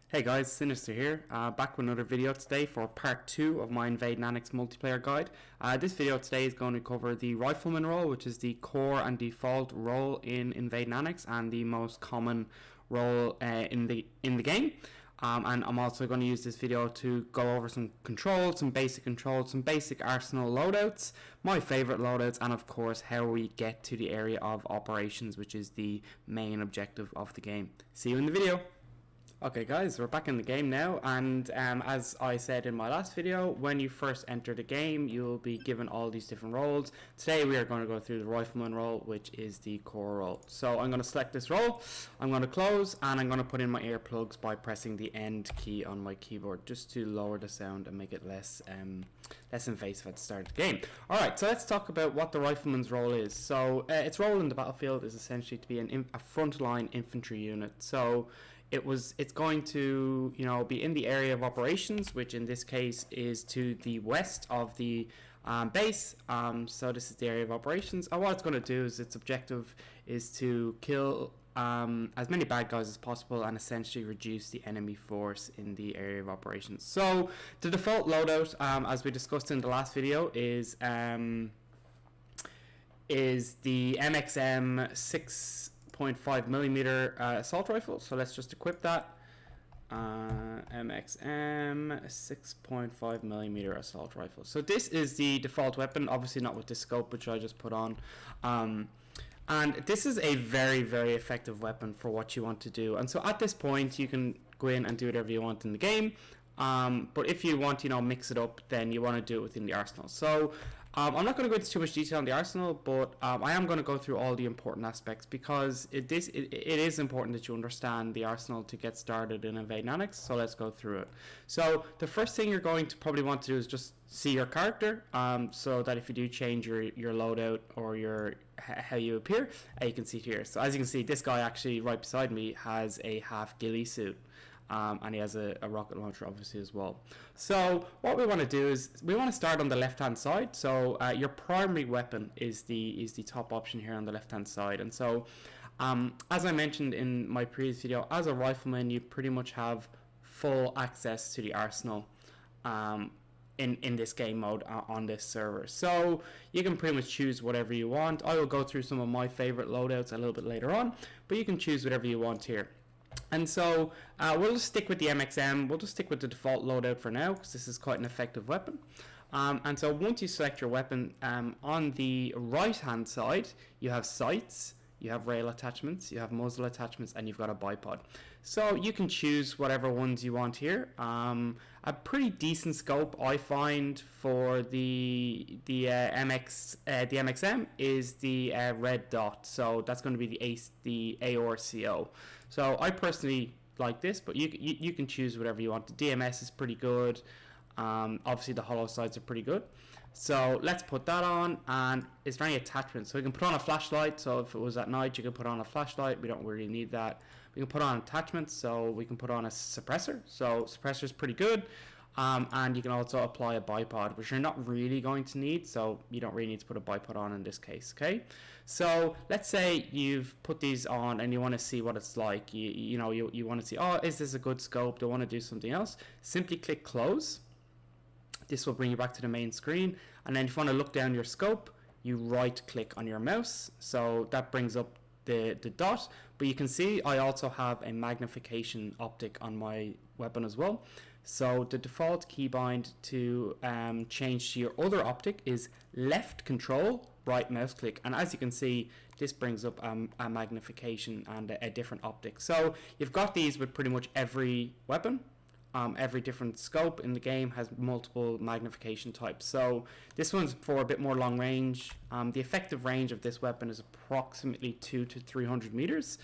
Hey guys, Sinister here, back with another video today for part 2 of my Invade and Annex multiplayer guide. This video today is going to cover the Rifleman role, which is the core and default role in Invade and Annex and the most common role in the game. And I'm also going to use this video to go over some controls, some basic arsenal loadouts, my favorite loadouts, and of course how we get to the area of operations, which is the main objective of the game. See you in the video. Okay guys, we're back in the game now, and as I said in my last video, when you first enter the game you'll be given all these different roles. Today we are going to go through the Rifleman role, which is the core role. So I'm going to select this role, I'm going to close, and I'm going to put in my earplugs by pressing the end key on my keyboard just to lower the sound and make it less invasive at the start of the game. Alright, so let's talk about what the Rifleman's role is. So its role in the battlefield is essentially to be a frontline infantry unit. So it's going to, be in the area of operations, which in this case is to the west of the base. So this is the area of operations, and what it's going to do is its objective is to kill as many bad guys as possible and essentially reduce the enemy force in the area of operations. So the default loadout, as we discussed in the last video, is the MXM 6.5mm assault rifle. So let's just equip that. MXM 6.5mm assault rifle. So this is the default weapon, obviously not with this scope which I just put on. And this is a very, very effective weapon for what you want to do. And so at this point you can go in and do whatever you want in the game. But if you want to mix it up, then you want to do it within the arsenal. So I'm not going to go into too much detail on the arsenal, but I am going to go through all the important aspects, because it is important that you understand the arsenal to get started in Invade and Annex. So let's go through it. So the first thing you're going to probably want to do is just see your character, so that if you do change your loadout or how you appear, you can see it here. So as you can see, this guy actually right beside me has a half ghillie suit. And he has a rocket launcher obviously as well. So what we want to do is we want to start on the left hand side. So your primary weapon is the top option here on the left hand side. And so as I mentioned in my previous video, as a rifleman you pretty much have full access to the arsenal in this game mode on this server. So you can pretty much choose whatever you want. I will go through some of my favorite loadouts a little bit later on, but you can choose whatever you want here. And so we'll just stick with the MXM. We'll just stick with the default loadout for now, because this is quite an effective weapon. And so once you select your weapon, on the right hand side you have sights, you have rail attachments, you have muzzle attachments, and you've got a bipod. So you can choose whatever ones you want here. A pretty decent scope I find for the MXM is the red dot. So that's going to be the AORCO. So I personally like this, but you can choose whatever you want. The DMS is pretty good. Obviously the hollow sides are pretty good. So let's put that on. And is there any attachments? So we can put on a flashlight. So if it was at night, you can put on a flashlight. We don't really need that. We can put on attachments. So we can put on a suppressor. So suppressor is pretty good. And you can also apply a bipod, which you're not really going to need, so you don't really need to put a bipod on in this case. Okay, so let's say you've put these on and you want to see what it's like. You want to see, oh, is this a good scope? Do I want to do something else? Simply click close. This will bring you back to the main screen, and then if you want to look down your scope, you right click on your mouse. So that brings up the dot, but you can see I also have a magnification optic on my weapon as well. So the default keybind to change to your other optic is left control, right mouse click, and as you can see, this brings up a magnification and a different optic. So you've got these with pretty much every weapon. Every different scope in the game has multiple magnification types. So this one's for a bit more long range. The effective range of this weapon is approximately 200 to 300 meters.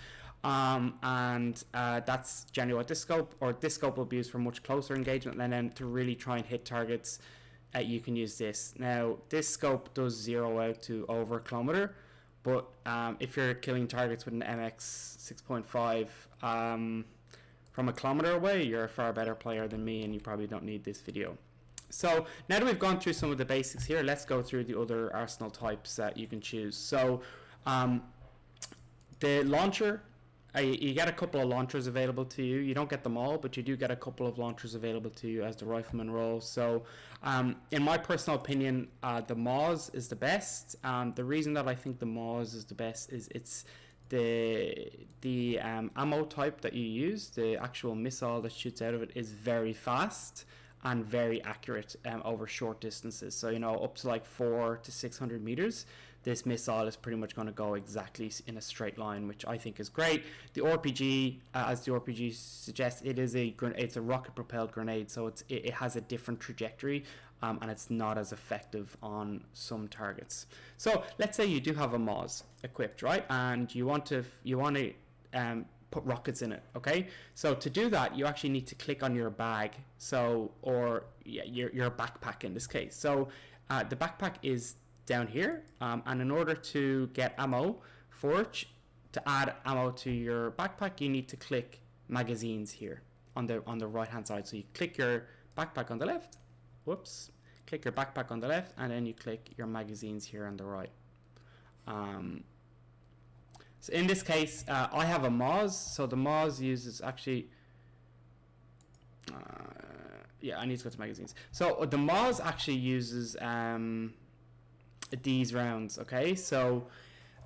That's generally what this scope will be used for much closer engagement, and then to really try and hit targets, you can use this. Now this scope does zero out to over a kilometer, but if you're killing targets with an MX 6.5 from a kilometer away, you're a far better player than me, and you probably don't need this video. So now that we've gone through some of the basics here, let's go through the other arsenal types that you can choose. So the launcher you get a couple of launchers available to you. You don't get them all, but you do get a couple of launchers available to you as the Rifleman role. So in my personal opinion, the Maz is the best. The reason that I think the Maz is the best is it's the ammo type that you use. The actual missile that shoots out of it is very fast and very accurate over short distances. So, you know, up to like 400 to 600 meters, this missile is pretty much going to go exactly in a straight line, which I think is great. The RPG, as the RPG suggests, it's a rocket-propelled grenade, so it has a different trajectory, and it's not as effective on some targets. So let's say you do have a Maz equipped, right, and you want to put rockets in it. Okay, so to do that, you actually need to click on your bag, or your backpack in this case. So the backpack is down here, and in order to get ammo to add ammo to your backpack, you need to click magazines here on the right hand side. So you click your backpack on the left, click your backpack on the left, and then you click your magazines here on the right. So in this case, I have a Maz, so the Maz uses actually I need to go to magazines. So the Maz actually uses these rounds. Okay, so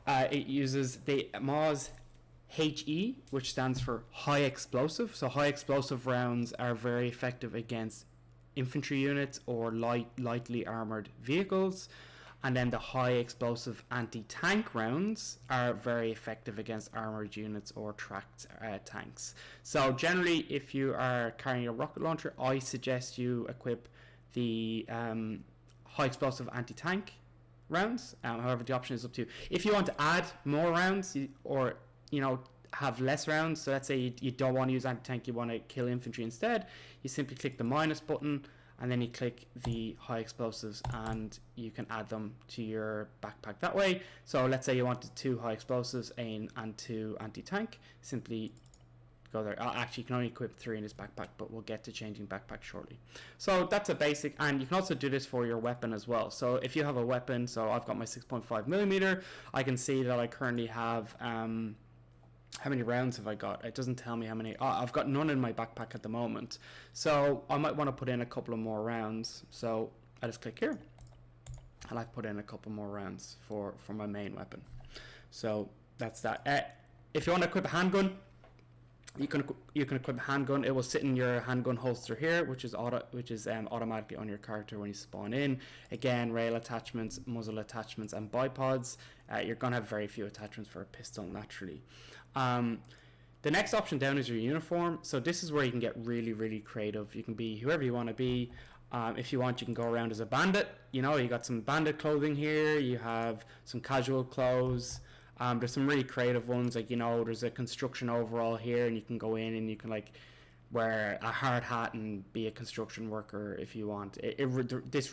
it uses the Maz HE, which stands for high explosive. So high explosive rounds are very effective against infantry units or lightly armored vehicles, and then the high explosive anti-tank rounds are very effective against armored units or tracked tanks. So generally, if you are carrying a rocket launcher, I suggest you equip the high explosive anti-tank rounds. However, the option is up to you. If you want to add more rounds, or have less rounds, so let's say you don't want to use anti-tank, you want to kill infantry instead, you simply click the minus button and then you click the high explosives and you can add them to your backpack that way. So let's say you wanted 2 high explosives and 2 anti-tank, simply go there. Actually, you can only equip 3 in this backpack, but we'll get to changing backpack shortly. So that's a basic, and you can also do this for your weapon as well. So if you have a weapon, so I've got my 6.5 millimeter, I can see that I currently have how many rounds have I got? It doesn't tell me how many. I've got none in my backpack at the moment, so I might want to put in a couple of more rounds. So I just click here and I've put in a couple more rounds for my main weapon. So that's that. If you want to equip a handgun, you can equip a handgun. It will sit in your handgun holster here, which is automatically on your character when you spawn in. Again, rail attachments, muzzle attachments, and bipods. You're gonna have very few attachments for a pistol naturally. The next option down is your uniform. So this is where you can get really, really creative. You can be whoever you want to be. If you want, you can go around as a bandit. You got some bandit clothing here. You have some casual clothes. There's some really creative ones, like there's a construction overall here, and you can go in and you can wear a hard hat and be a construction worker if you want. This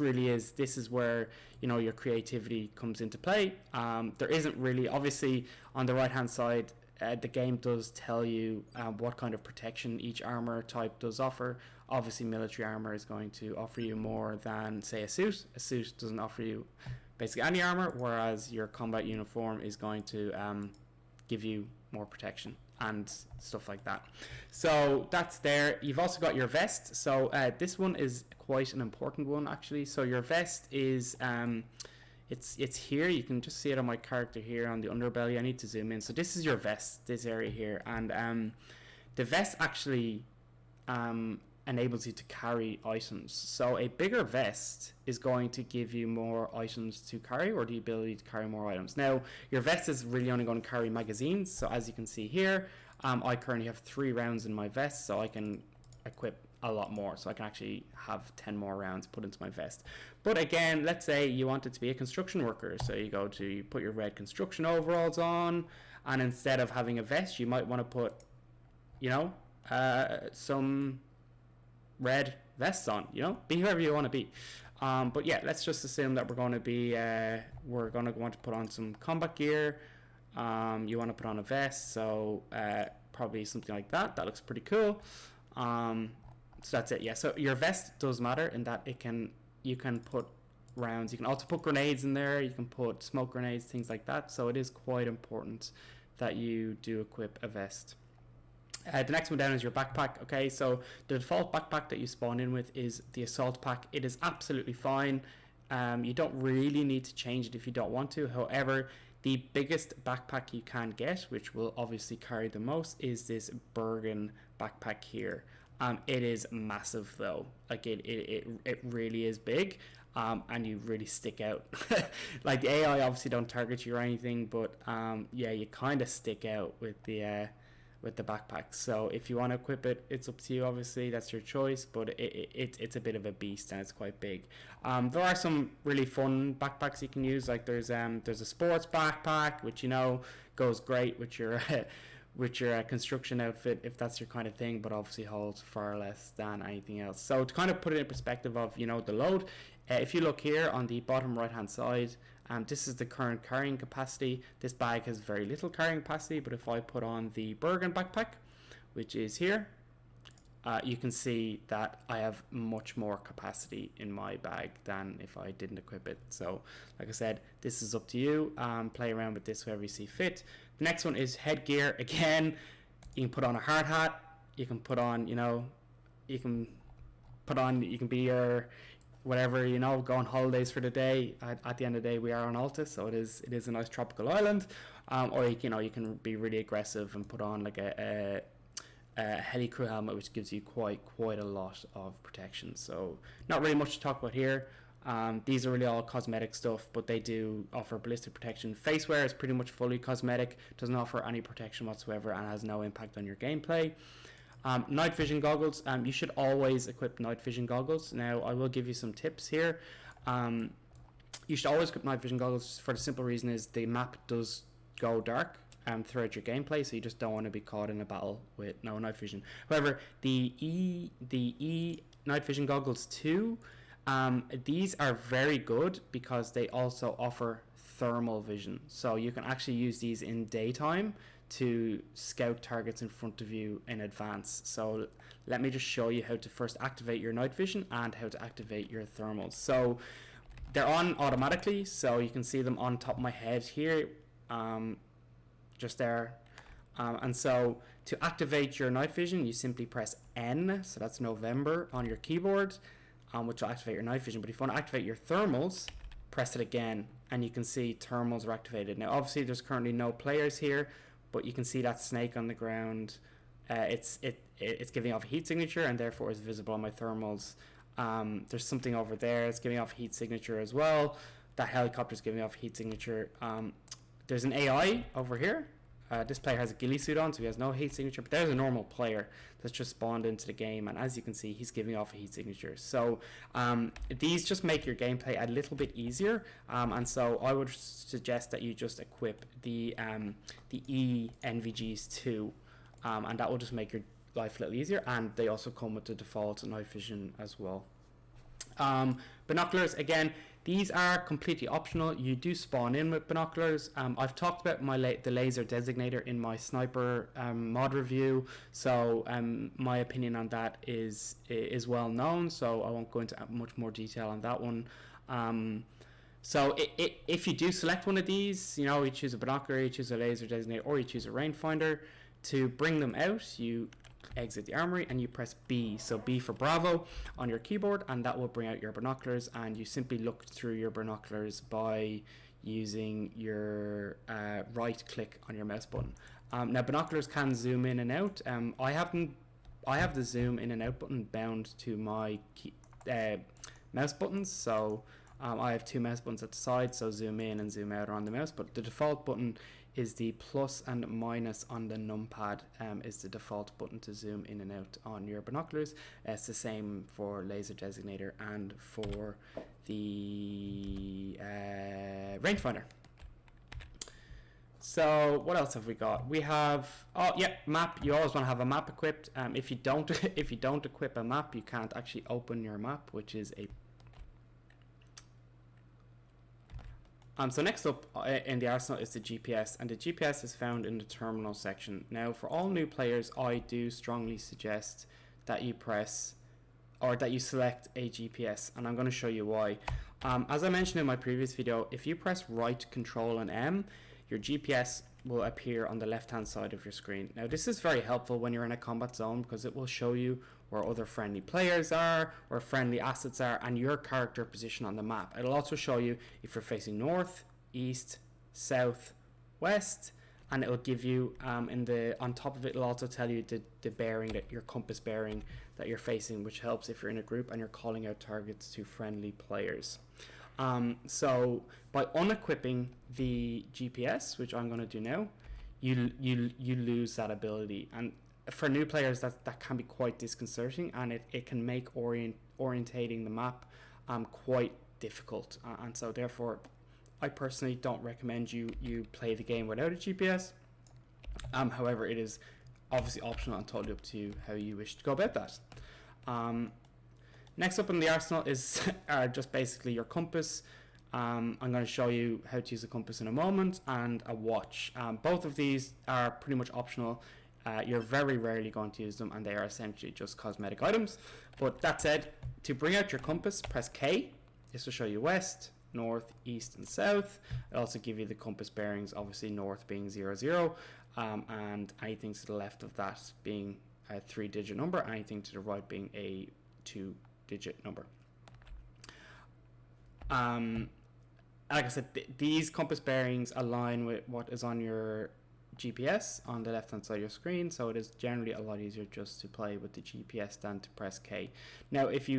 is where your creativity comes into play. There isn't really, obviously on the right hand side, the game does tell you what kind of protection each armor type does offer. Obviously military armor is going to offer you more than, say, a suit. A suit doesn't offer you basically any armor, whereas your combat uniform is going to give you more protection and stuff like that. So that's there. You've also got your vest. So this one is quite an important one, actually. So your vest is it's here. You can just see it on my character here on the underbelly. I need to zoom in. So this is your vest, this area here, and the vest actually enables you to carry items. So a bigger vest is going to give you more items to carry, or the ability to carry more items. Now your vest is really only going to carry magazines, so as you can see here, I currently have 3 rounds in my vest, so I can equip a lot more, so I can actually have 10 more rounds put into my vest. But again, let's say you wanted to be a construction worker, so you put your red construction overalls on, and instead of having a vest, you might want to put some red vests on. Be whoever you want to be. But yeah, let's just assume that we're going to want to put on some combat gear. You want to put on a vest, so probably something like that. That looks pretty cool. So that's it. Yeah, so your vest does matter in that you can put rounds. You can also put grenades in there. You can put smoke grenades, things like that. So it is quite important that you do equip a vest. The next one down is your backpack. Okay, so the default backpack that you spawn in with is the assault pack. It is absolutely fine. You don't really need to change it if you don't want to. However, the biggest backpack you can get, which will obviously carry the most, is this Bergen backpack here. It is massive though. Like it really is big. And you really stick out. Like the AI obviously don't target you or anything, but yeah, you kind of stick out with the backpack. So if you want to equip it, it's up to you. Obviously, that's your choice. But it's a bit of a beast and it's quite big. There are some really fun backpacks you can use. Like there's a sports backpack, which goes great with your with your construction outfit if that's your kind of thing, but obviously holds far less than anything else. So to kind of put it in perspective of the load. If you look here on the bottom right hand side, this is the current carrying capacity. This bag has very little carrying capacity, but if I put on the Bergen backpack, which is here, you can see that I have much more capacity in my bag than if I didn't equip it. So like I said, this is up to you. Play around with this wherever you see fit. The next one is headgear. Again, you can put on a hard hat, you can put on you can be your whatever, go on holidays for the day. At the end of the day, we are on Altus, so it is a nice tropical island. Or you can be really aggressive and put on like a heli crew helmet, which gives you quite a lot of protection. So not really much to talk about here. These are really all cosmetic stuff, but they do offer ballistic protection. Face wear is pretty much fully cosmetic, doesn't offer any protection whatsoever, and has no impact on your gameplay. Night vision goggles, you should always equip night vision goggles. Now I will give you some tips here. You should always equip night vision goggles for the simple reason is the map does go dark throughout your gameplay, so you just don't want to be caught in a battle with no night vision. However, the E night vision goggles 2, these are very good because they also offer thermal vision, so you can actually use these in daytime to scout targets in front of you in advance. So let me just show you how to first activate your night vision and how to activate your thermals. So they're on automatically, so you can see them on top of my head here, just there. And so to activate your night vision, you simply press N, so that's November, on your keyboard, which will activate your night vision. But if you want to activate your thermals, press it again, and you can see thermals are activated. Now obviously there's currently no players here, but you can see that snake on the ground. It's giving off a heat signature and therefore is visible on my thermals. There's something over there, it's giving off a heat signature as well. That helicopter is giving off a heat signature. There's an AI over here. This player has a ghillie suit on, so he has no heat signature, but there's a normal player that's just spawned into the game, and as you can see, he's giving off a heat signature. So these just make your gameplay a little bit easier, and so I would suggest that you just equip the E NVGs 2, and that will just make your life a little easier, and they also come with the default night vision as well. Binoculars, again, these are completely optional. You do spawn in with binoculars. I've talked about the laser designator in my sniper mod review, so my opinion on that is well known, so I won't go into much more detail on that one. So if you do select one of these, you choose a binocular, you choose a laser designator, or you choose a rangefinder, to bring them out, you exit the armory and you press B, so B for Bravo on your keyboard, and that will bring out your binoculars, and you simply look through your binoculars by using your right click on your mouse button. Now binoculars can zoom in and out. I have the zoom in and out button bound to my mouse buttons, so I have two mouse buttons at the side, so zoom in and zoom out are on the mouse, but the default button is the plus and minus on the numpad, is the default button to zoom in and out on your binoculars. It's the same for laser designator and for the rangefinder. So what else have we got? We have, map. You always want to have a map equipped. If you don't equip a map, you can't actually open your map, which is a so next up in the arsenal is the GPS, and the GPS is found in the terminal section. Now for all new players, I do strongly suggest that you press, or that you select a GPS, and I'm going to show you why. As I mentioned in my previous video, if you press right Control and M, your GPS will appear on the left hand side of your screen. Now this is very helpful when you're in a combat zone because it will show you where other friendly players are, where friendly assets are, and your character position on the map. It'll also show you if you're facing north, east, south, west, and it'll give you on top of it, it'll also tell you the bearing, that your compass bearing that you're facing, which helps if you're in a group and you're calling out targets to friendly players. So by unequipping the GPS, which I'm going to do now, you lose that ability, and for new players that can be quite disconcerting, and it can make orientating the map quite difficult, and so therefore I personally don't recommend you play the game without a GPS. However, it is obviously optional and totally up to you how you wish to go about that. Next up in the arsenal is just basically your compass. I'm going to show you how to use a compass in a moment, and a watch. Both of these are pretty much optional. You're very rarely going to use them, and they are essentially just cosmetic items. But that said, to bring out your compass, press K. This will show you west, north, east, and south. It'll also give you the compass bearings, obviously north being 0, 0, and anything to the left of that being a 3-digit number, anything to the right being a 2-digit number. Like I said, these compass bearings align with what is on your GPS on the left hand side of your screen, so it is generally a lot easier just to play with the GPS than to press K. Now if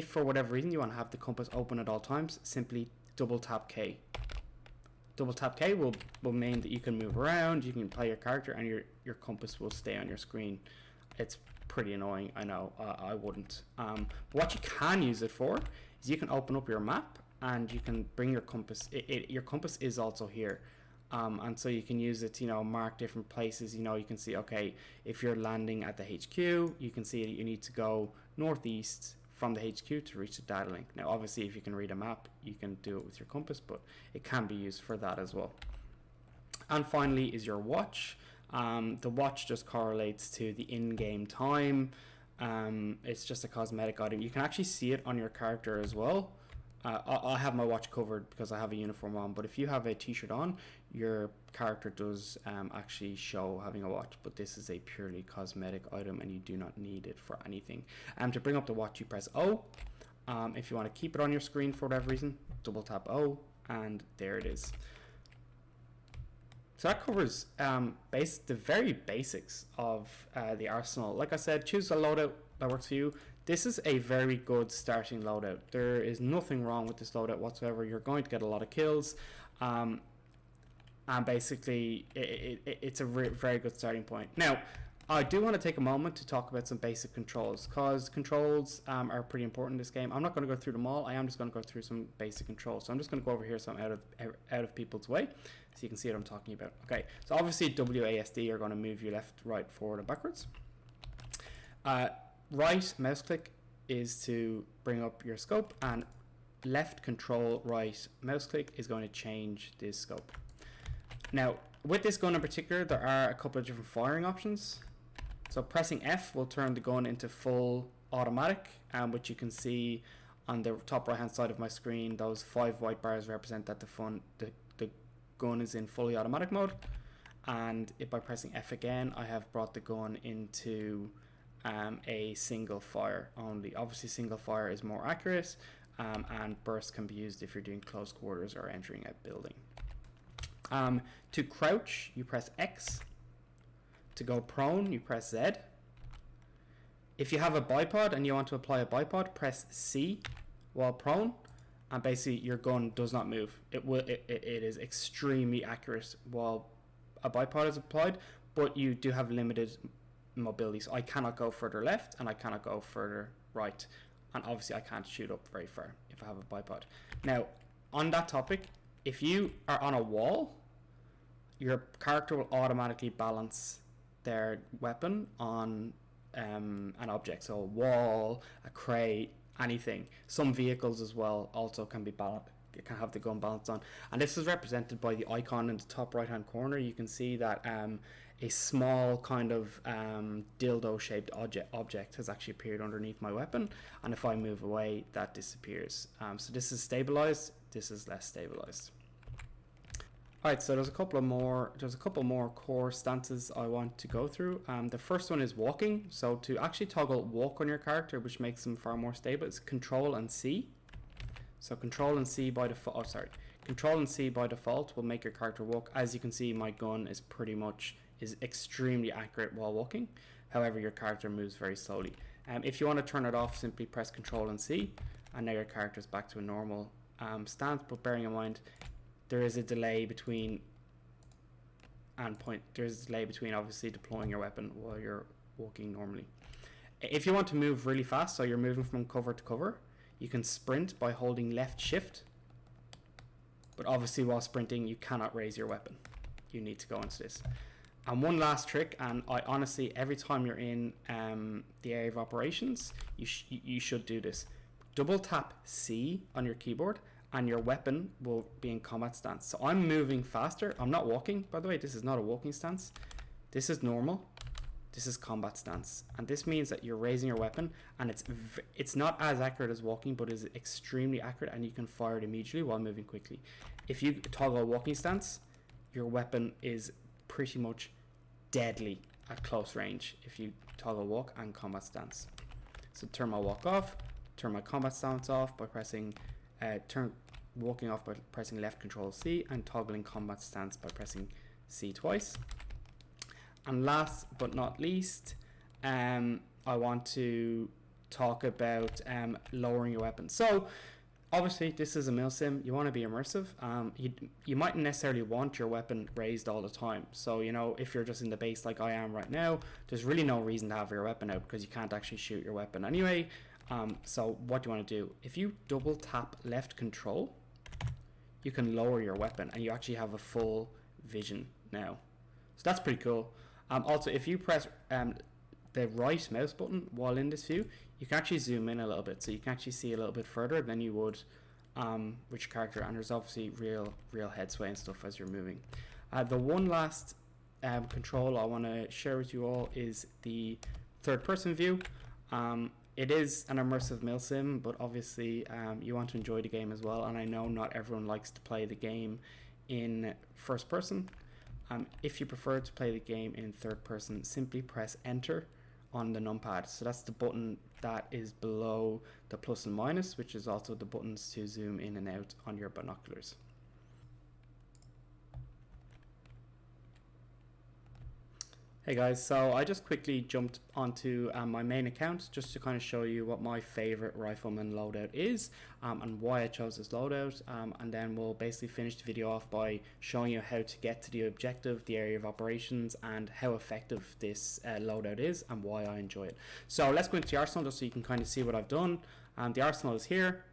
for whatever reason you want to have the compass open at all times, simply double tap K. Double tap K will mean that you can move around, you can play your character, and your compass will stay on your screen. It's pretty annoying, I know. I wouldn't. But what you can use it for is you can open up your map and you can bring your compass. Your compass is also here. And so you can use it to, mark different places. You can see, okay, if you're landing at the HQ, you can see that you need to go northeast from the HQ to reach the data link. Now, obviously, if you can read a map, you can do it with your compass, but it can be used for that as well. And finally is your watch. The watch just correlates to the in-game time. It's just a cosmetic item. You can actually see it on your character as well. I have my watch covered because I have a uniform on, but if you have a t-shirt on, your character does actually show having a watch, but this is a purely cosmetic item and you do not need it for anything. To bring up the watch, you press O. If you want to keep it on your screen for whatever reason, double tap O, and there it is. So that covers the very basics of the arsenal. Like I said, choose a loadout that works for you. This is a very good starting loadout. There is nothing wrong with this loadout whatsoever. You're going to get a lot of kills, and basically it's a very good starting point. Now, I do want to take a moment to talk about some basic controls, because controls are pretty important in this game. I'm not going to go through them all. I am just going to go through some basic controls. So I'm just going to go over here so I'm out of people's way, so you can see what I'm talking about. Okay, so obviously WASD are going to move you left, right, forward, and backwards. Right mouse click is to bring up your scope, and left control right mouse click is going to change this scope. Now with this gun in particular, there are a couple of different firing options. So pressing F will turn the gun into full automatic, which you can see on the top right hand side of my screen. Those 5 white bars represent that the gun is in fully automatic mode, and by pressing F again, I have brought the gun into a single fire only. Obviously single fire is more accurate, and burst can be used if you're doing close quarters or entering a building. To crouch, you press X. To go prone, you press Z. If you have a bipod and you want to apply a bipod, press C while prone, and basically your gun does not move. It is extremely accurate while a bipod is applied, but you do have limited mobility. So I cannot go further left and I cannot go further right, and obviously I can't shoot up very far if I have a bipod. Now on that topic, if you are on a wall, your character will automatically balance their weapon on an object, so a wall, a crate, anything. Some vehicles as well also can be balanced, can have the gun balanced on, and this is represented by the icon in the top right hand corner. You can see that a small kind of dildo shaped object has actually appeared underneath my weapon, and if I move away, that disappears. So this is stabilized, this is less stabilized. Alright, so there's a couple more core stances I want to go through. The first one is walking. So to actually toggle walk on your character, which makes them far more stable, is Control and C. So Control and C by default. Control and C by default will make your character walk. As you can see, my gun is extremely accurate while walking. However, your character moves very slowly. If you want to turn it off, simply press Control and C, and now your character is back to a normal stance. But bearing in mind, there is a delay between obviously deploying your weapon while you're walking normally. If you want to move really fast, so you're moving from cover to cover, you can sprint by holding left shift. But obviously while sprinting, you cannot raise your weapon. You need to go into this. And one last trick, and I honestly, every time you're in the area of operations, you should do this. Double tap C on your keyboard, and your weapon will be in combat stance. So I'm moving faster. I'm not walking, by the way. This is not a walking stance. This is normal. This is combat stance. And this means that you're raising your weapon, and it's not as accurate as walking, but is extremely accurate, and you can fire it immediately while moving quickly. If you toggle a walking stance, your weapon is pretty much deadly at close range if you toggle walk and combat stance. So turn my walk off, turn my combat stance off by pressing turn walking off by pressing left Control C, and toggling combat stance by pressing C twice. And last but not least, I want to talk about lowering your weapon. So obviously this is a milsim. You want to be immersive. You mightn't necessarily want your weapon raised all the time. So, you know, if you're just in the base like I am right now, there's really no reason to have your weapon out, because you can't actually shoot your weapon anyway. So what do you want to do? If you double tap left Control, you can lower your weapon, and you actually have a full vision now. So that's pretty cool. Also, if you press the right mouse button while in this view, you can actually zoom in a little bit, so you can actually see a little bit further than you would with your character, and there's obviously real head sway and stuff as you're moving. The one last control I want to share with you all is the third person view. It is an immersive milsim, but obviously you want to enjoy the game as well, and I know not everyone likes to play the game in first person. If you prefer to play the game in third person, simply press enter on the numpad. So that's the button that is below the plus and minus, which is also the buttons to zoom in and out on your binoculars. Hey guys, so I just quickly jumped onto my main account just to kind of show you what my favorite Rifleman loadout is and why I chose this loadout, and then we'll basically finish the video off by showing you how to get to the objective, the area of operations, and how effective this loadout is and why I enjoy it. So let's go into the arsenal just so you can kind of see what I've done. The arsenal is here.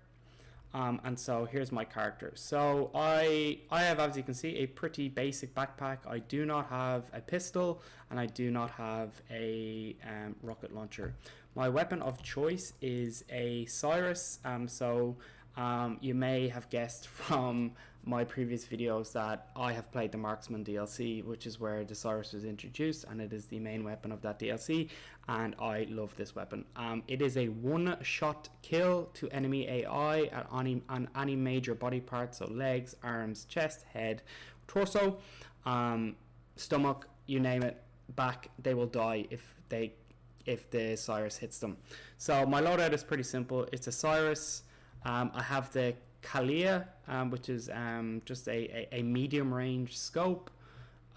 And so here's my character. So I have, as you can see, a pretty basic backpack. I do not have a pistol, and I do not have a rocket launcher. My weapon of choice is a Cyrus. You may have guessed from my previous videos that I have played the Marksman DLC, which is where the Cyrus was introduced, and it is the main weapon of that DLC, and I love this weapon. It is a one-shot kill to enemy AI on any major body part, so legs, arms, chest, head, torso, stomach, you name it, back. They will die if the Cyrus hits them. So my loadout is pretty simple. It's a Cyrus. I have the Kalia, which is just a medium range scope.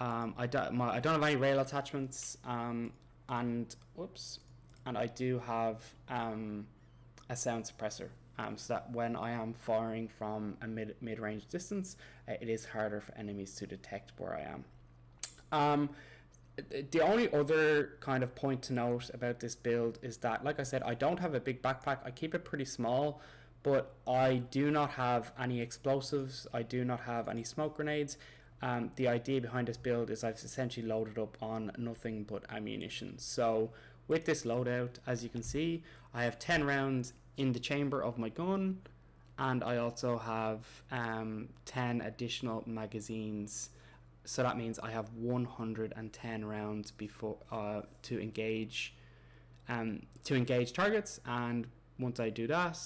I don't have any rail attachments, and I do have a sound suppressor, so that when I am firing from a mid-range distance, it is harder for enemies to detect where I am. The only other kind of point to note about this build is that, like I said, I don't have a big backpack. I keep it pretty small, but I do not have any explosives. I do not have any smoke grenades. The idea behind this build is I've essentially loaded up on nothing but ammunition. So with this loadout, as you can see, I have 10 rounds in the chamber of my gun, and I also have 10 additional magazines. So that means I have 110 rounds before to engage targets. And once I do that,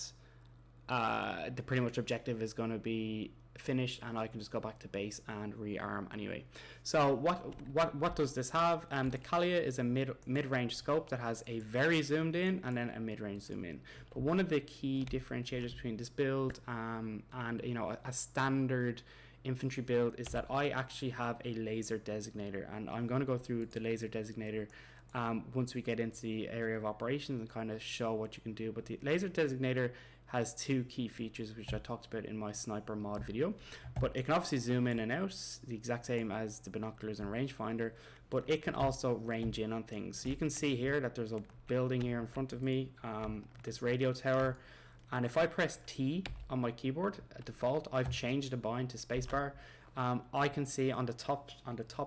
the pretty much objective is going to be finished, and I can just go back to base and rearm anyway. So what does this have? The Kalia is a mid-range scope that has a very zoomed in and then a mid-range zoom in. But one of the key differentiators between this build and a standard infantry build is that I actually have a laser designator, and I'm going to go through the laser designator once we get into the area of operations and kind of show what you can do. But the laser designator has two key features which I talked about in my sniper mod video, but it can obviously zoom in and out the exact same as the binoculars and rangefinder, but it can also range in on things. So you can see here that there's a building here in front of me, this radio tower, and if I press T on my keyboard at default, I've changed the bind to spacebar. I can see on the top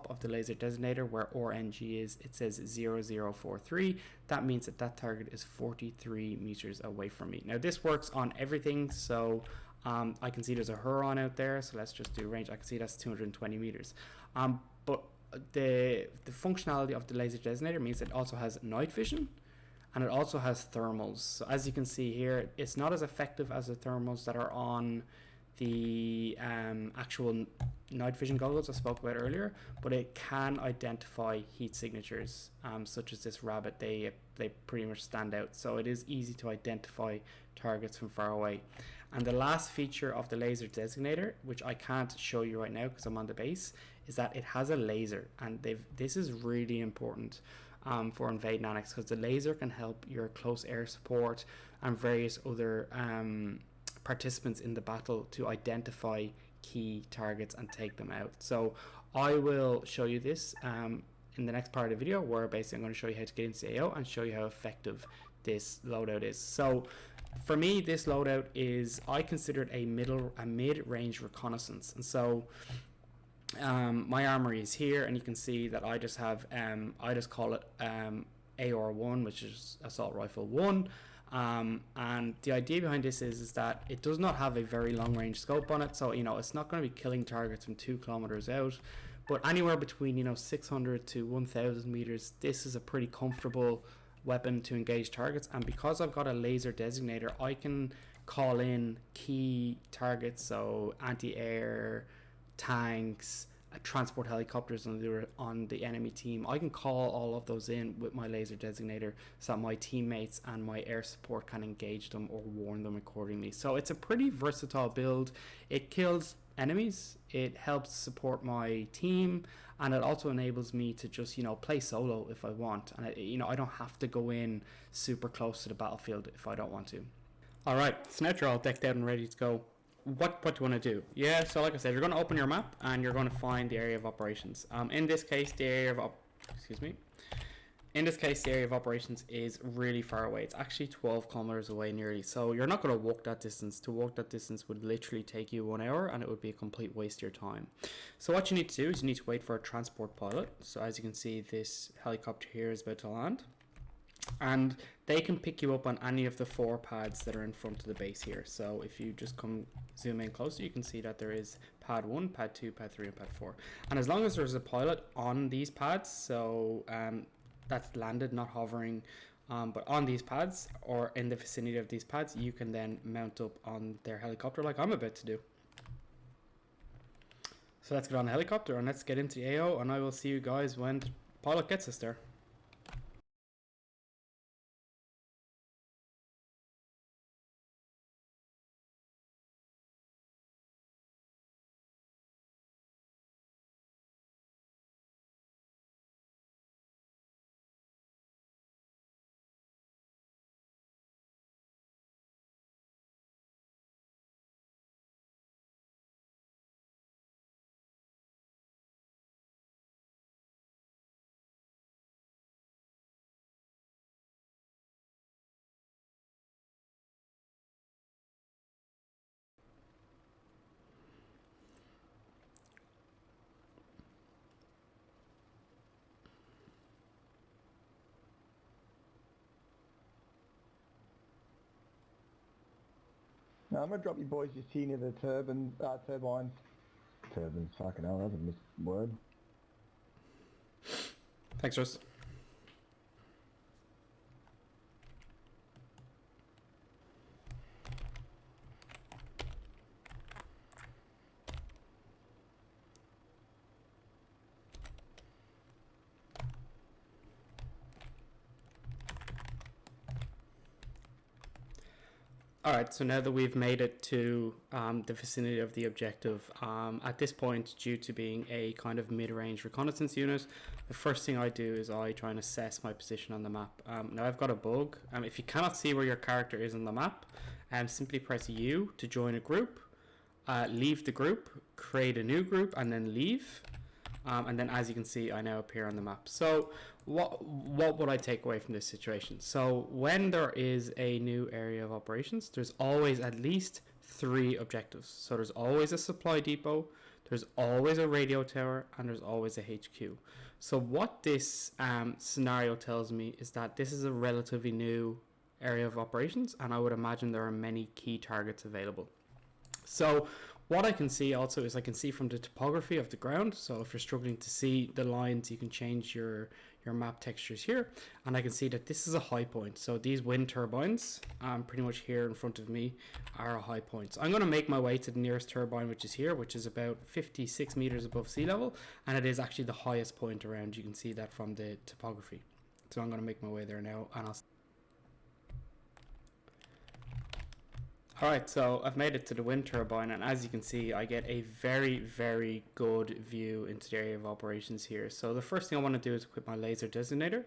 of the laser designator where RNG is, it says 0043. That means that target is 43 meters away from me. Now this works on everything, so I can see there's a Huron out there, so let's just do range. I can see that's 220 meters. But the functionality of the laser designator means it also has night vision, and it also has thermals. So as you can see here, it's not as effective as the thermals that are on the actual night vision goggles I spoke about earlier, but it can identify heat signatures, such as this rabbit. They pretty much stand out, so it is easy to identify targets from far away. And the last feature of the laser designator, which I can't show you right now because I'm on the base, is that it has a laser, and this is really important for Invade and Annex, because the laser can help your close air support and various other participants in the battle to identify key targets and take them out. So I will show you this in the next part of the video, where basically I'm going to show you how to get into AO and show you how effective this loadout is. So for me, this loadout is, I consider it a mid-range reconnaissance. And so my armory is here, and you can see that I just have I just call it AR1, which is assault rifle 1. And the idea behind this is that it does not have a very long range scope on it, so it's not going to be killing targets from 2 kilometers out, but anywhere between 600 to 1000 meters, this is a pretty comfortable weapon to engage targets. And because I've got a laser designator, I can call in key targets, so anti-air, tanks, transport helicopters on the enemy team. I can call all of those in with my laser designator, so that my teammates and my air support can engage them or warn them accordingly. So it's a pretty versatile build. It kills enemies, it helps support my team, and it also enables me to just play solo if I want, and I don't have to go in super close to the battlefield if I don't want to. All right, so now you're all decked out and ready to go. What do you want to do? Yeah, so like I said, you're going to open your map and you're going to find the area of operations. In this case, the area of operations is really far away. It's actually 12 kilometers away nearly. So you're not going to walk that distance. To walk that distance would literally take you 1 hour, and it would be a complete waste of your time. So what you need to do is you need to wait for a transport pilot. So as you can see, this helicopter here is about to land, and they can pick you up on any of the 4 pads that are in front of the base here. So if you just zoom in closer, you can see that there is pad 1, pad 2, pad 3, and pad 4. And as long as there's a pilot on these pads, so that's landed, not hovering, but on these pads or in the vicinity of these pads, you can then mount up on their helicopter like I'm about to do. So let's get on the helicopter and let's get into the AO, and I will see you guys when the pilot gets us there. Now I'm gonna drop you boys just here near the turbines. Turbines, fucking hell, that's a misword. Thanks, Russ. Alright, so now that we've made it to the vicinity of the objective, at this point, due to being a kind of mid-range reconnaissance unit, the first thing I do is I try and assess my position on the map. Now I've got a bug. If you cannot see where your character is on the map, simply press U to join a group, leave the group, create a new group, and then leave. And then as you can see, I now appear on the map. So what would I take away from this situation? So when there is a new area of operations, there's always at least 3 objectives. So there's always a supply depot, there's always a radio tower, and there's always a HQ. So what this scenario tells me is that this is a relatively new area of operations, and I would imagine there are many key targets available. So what I can see also is I can see from the topography of the ground. So if you're struggling to see the lines, you can change your map textures here. And I can see that this is a high point. So these wind turbines, pretty much here in front of me, are a high point. So I'm going to make my way to the nearest turbine, which is here, which is about 56 meters above sea level. And it is actually the highest point around. You can see that from the topography. So I'm going to make my way there now, and I'll... Alright, so I've made it to the wind turbine, and as you can see, I get a very, very good view into the area of operations here. So the first thing I want to do is equip my laser designator.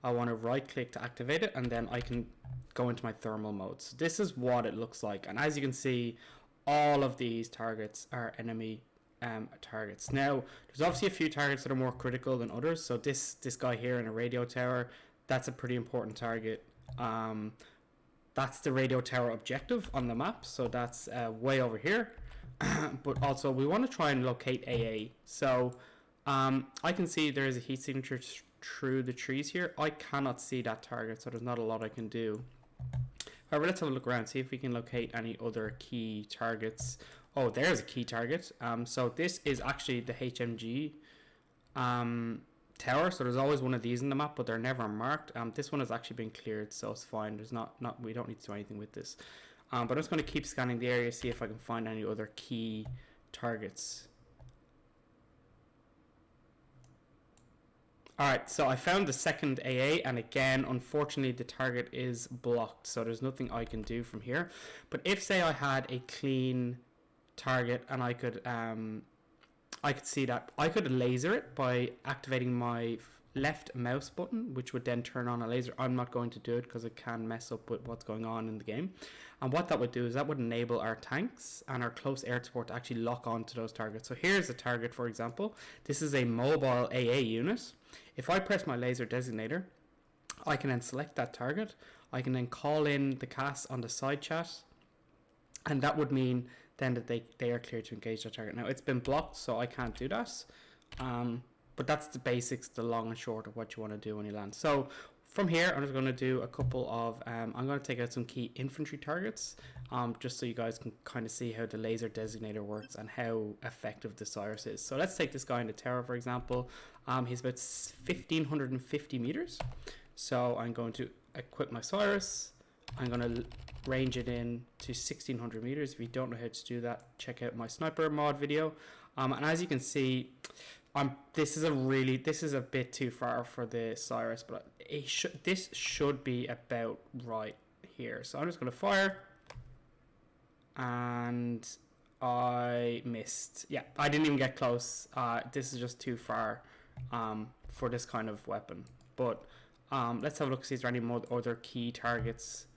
I want to right click to activate it, and then I can go into my thermal mode. So this is what it looks like, and as you can see, all of these targets are enemy targets. Now, there's obviously a few targets that are more critical than others. So this guy here in a radio tower, that's a pretty important target. That's the radio tower objective on the map, so that's way over here. But also we want to try and locate AA. So I can see there is a heat signature through the trees here. I cannot see that target, so there's not a lot I can do. However, let's have a look around, see if we can locate any other key targets. Oh, there's a key target. So this is actually the HMG tower. So there's always one of these in the map, but they're never marked. This one has actually been cleared, so it's fine. There's not we don't need to do anything with this. But I'm just going to keep scanning the area, see if I can find any other key targets. Alright, so I found the second AA, and again, unfortunately, the target is blocked, so there's nothing I can do from here. But if, say, I had a clean target and I could see that, I could laser it by activating my left mouse button, which would then turn on a laser. I'm not going to do it because it can mess up with what's going on in the game. And what that would do is that would enable our tanks and our close air support to actually lock on to those targets. So here's a target, for example. This is a mobile AA unit. If I press my laser designator, I can then select that target. I can then call in the CAS on the side chat, and that would mean then that they are clear to engage that target. Now it's been blocked, so I can't do that. But that's the basics, the long and short of what you want to do when you land. So from here, I'm just going to do a couple of, I'm going to take out some key infantry targets, just so you guys can kind of see how the laser designator works and how effective the Cyrus is. So let's take this guy in the tower, for example. He's about 1,550 meters. So I'm going to equip my Cyrus. I'm going to range it in to 1,600 meters. If you don't know how to do that, check out my sniper mod video. And as you can see, this is a bit too far for the Cyrus, but this should be about right here. So I'm just going to fire, and I missed. Yeah, I didn't even get close. This is just too far for this kind of weapon. But let's have a look, see if there are any more other key targets.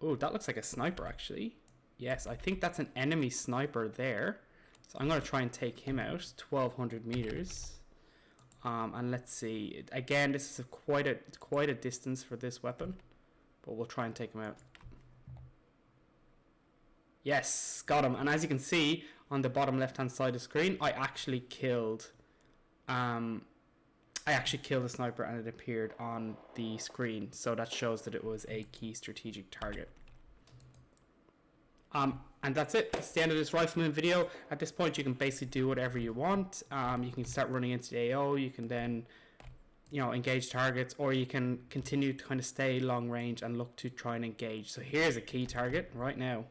Oh, that looks like a sniper, actually. Yes, I think that's an enemy sniper there. So I'm going to try and take him out, 1,200 meters. And let's see. Again, this is quite a distance for this weapon, but we'll try and take him out. Yes, got him. And as you can see on the bottom left-hand side of the screen, I actually killed the sniper, and it appeared on the screen. So that shows that it was a key strategic target. And that's it. It's the end of this Rifleman video. At this point, you can basically do whatever you want. You can start running into the AO. You can then, engage targets, or you can continue to kind of stay long range and look to try and engage. So here's a key target right now.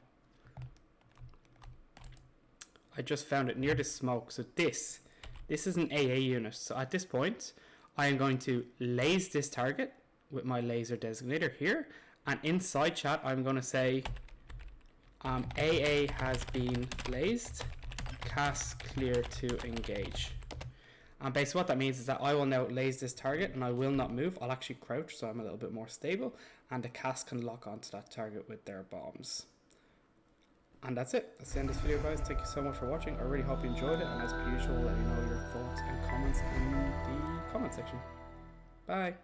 I just found it near the smoke. So this is an AA unit. So at this point, I am going to laze this target with my laser designator here. And inside chat, I'm going to say, AA has been blazed. Cast clear to engage. And basically what that means is that I will now laze this target and I will not move. I'll actually crouch so I'm a little bit more stable, and the cast can lock onto that target with their bombs. And that's it. That's the end of this video, guys. Thank you so much for watching. I really hope you enjoyed it, and as per usual, let me know your thoughts and comments in the comment section. Bye.